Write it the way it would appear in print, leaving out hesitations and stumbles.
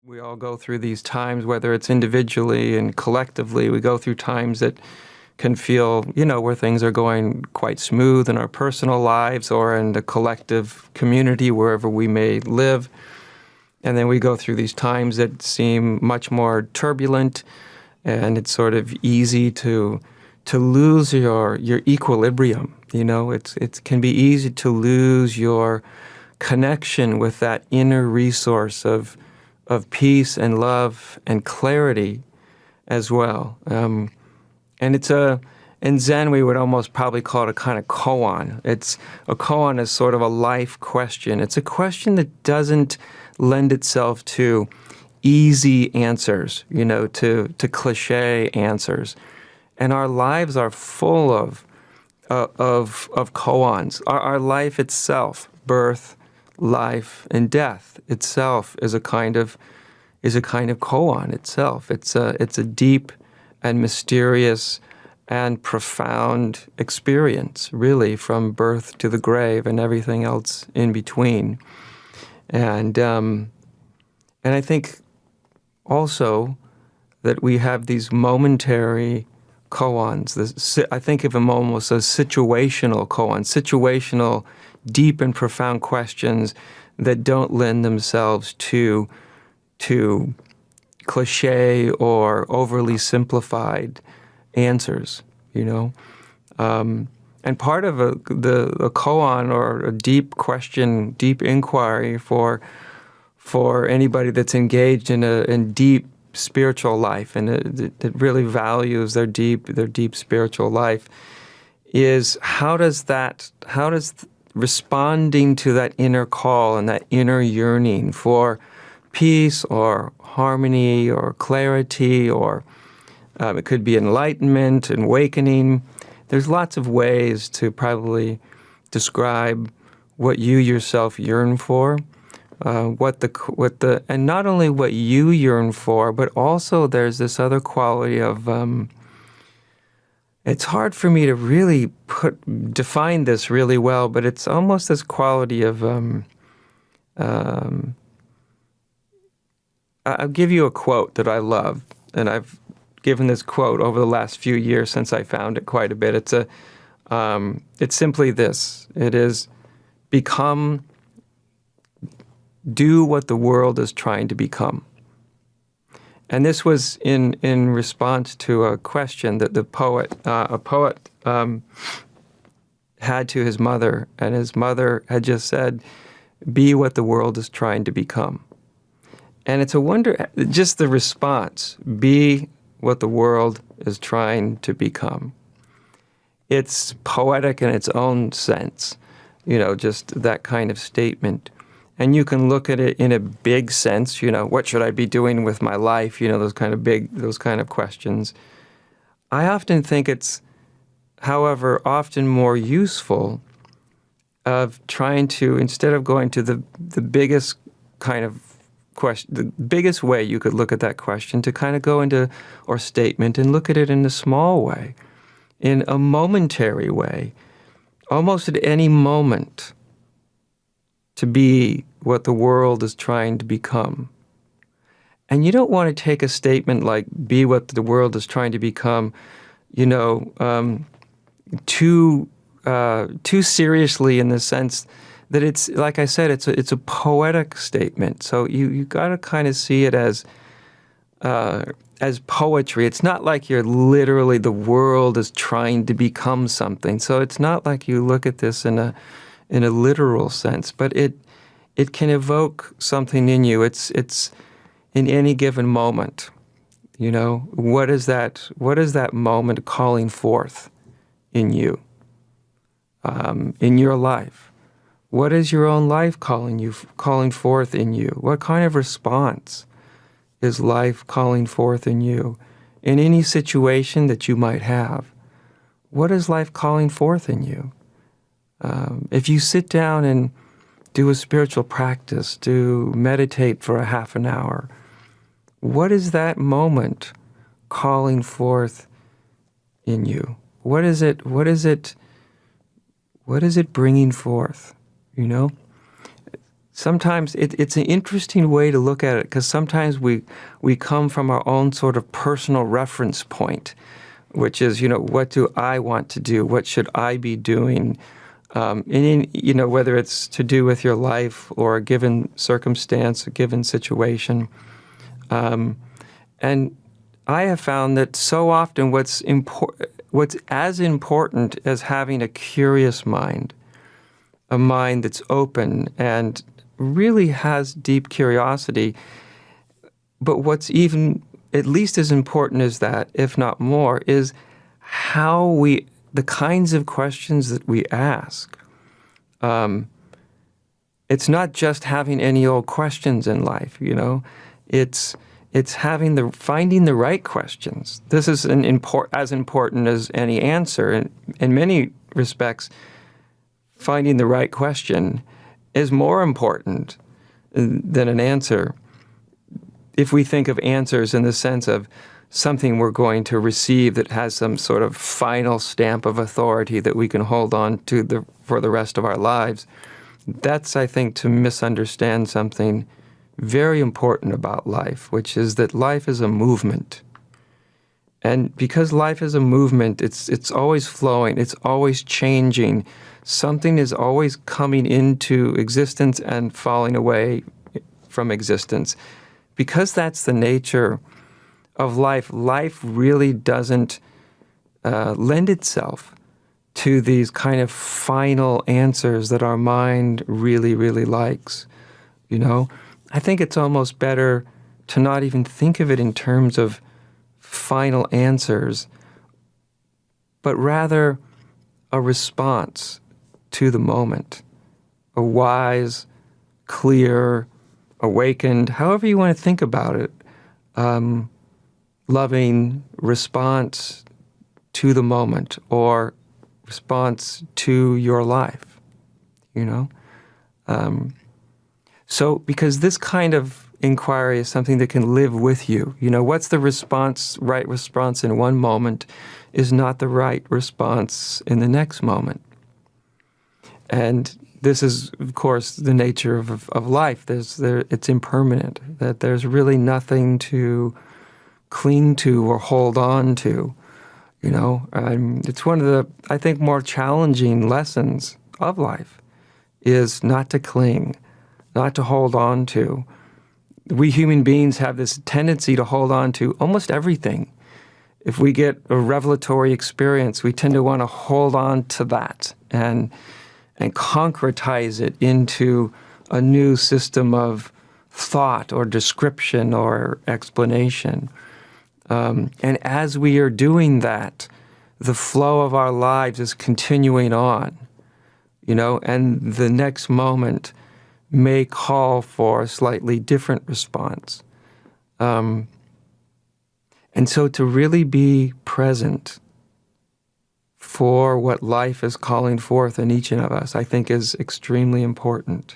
We all go through these times, whether it's individually and collectively. We go through times that can feel, where things are going quite smooth in our personal lives or in the collective community, wherever we may live. And then we go through these times that seem much more turbulent, and it's sort of easy to lose your equilibrium. It can be easy to lose your connection with that inner resource of peace and love and clarity as well. And in Zen, we would almost probably call it a kind of koan. A koan is sort of a life question. It's a question that doesn't lend itself to easy answers, to cliche answers. And our lives are full of koans. Our life itself, birth, life, and death itself is a kind of koan itself. It's a deep and mysterious and profound experience, really, from birth to the grave and everything else in between. And I think also that we have these momentary koans. I think of them almost as situational koans, situational, deep and profound questions that don't lend themselves to cliche or overly simplified answers, And part of the koan, or a deep question, deep inquiry for anybody that's engaged in deep spiritual life and that really values their deep spiritual life, is how does responding to that inner call and that inner yearning for peace or harmony or clarity, or it could be enlightenment and awakening. There's lots of ways to probably describe what you yourself yearn for, and not only what you yearn for, but also there's this other quality of. It's hard for me to really define this really well, but it's almost this quality of. I'll give you a quote that I love, and I've given this quote over the last few years since I found it quite a bit. It's simply this. It is, do what the world is trying to become. And this was in response to a question that a poet had to his mother, and his mother had just said, "Be what the world is trying to become." And it's a wonder, just the response, be what the world is trying to become. It's poetic in its own sense, just that kind of statement. And you can look at it in a big sense, what should I be doing with my life? Those kind of questions. I often think it's, however, often more useful of trying to, instead of going to the biggest kind of question, the biggest way you could look at that question, to kind of go into, or statement, and look at it in a small way, in a momentary way, almost at any moment, to be what the world is trying to become. And you don't want to take a statement like, be what the world is trying to become, too seriously, in the sense that it's, like I said, it's a poetic statement. So you got to kind of see it as poetry. It's not like you're literally, the world is trying to become something. So it's not like you look at this in a literal sense, but it can evoke something in you. It's in any given moment. What is that moment calling forth in you, in your life? What is your own life calling forth in you? What kind of response is life calling forth in you? In any situation that you might have, what is life calling forth in you? If you sit down and do a spiritual practice, meditate for a half an hour, what is that moment calling forth in you? What is it bringing forth? sometimes it's an interesting way to look at it, because sometimes we come from our own sort of personal reference point, which is, what do I want to do? What should I be doing? Whether it's to do with your life or a given circumstance, a given situation. And I have found that so often what's as important as having a curious mind, a mind that's open and really has deep curiosity, but what's even at least as important as that, if not more, is the kinds of questions that we ask. It's not just having any old questions in life, It's finding the right questions. This is as important as any answer. In many respects, finding the right question is more important than an answer. If we think of answers in the sense of something we're going to receive that has some sort of final stamp of authority that we can hold on to for the rest of our lives, that's, I think, to misunderstand something very important about life, which is that life is a movement. And because life is a movement, it's always flowing, it's always changing. Something is always coming into existence and falling away from existence. Because that's the nature of life, life really doesn't lend itself to these kind of final answers that our mind really, really likes, I think it's almost better to not even think of it in terms of final answers, but rather a response to the moment, a wise, clear, awakened, however you want to think about it, loving response to the moment or response to your life, So because this kind of inquiry is something that can live with you. What's the right response in one moment is not the right response in the next moment. And this is, of course, the nature of life. It's impermanent, that there's really nothing to cling to or hold on to. It's one of the, I think, more challenging lessons of life is not to cling, not to hold on to. We human beings have this tendency to hold on to almost everything. If we get a revelatory experience, we tend to want to hold on to that and concretize it into a new system of thought or description or explanation. And as we are doing that, the flow of our lives is continuing on, and the next moment may call for a slightly different response. And so to really be present for what life is calling forth in each of us, I think is extremely important.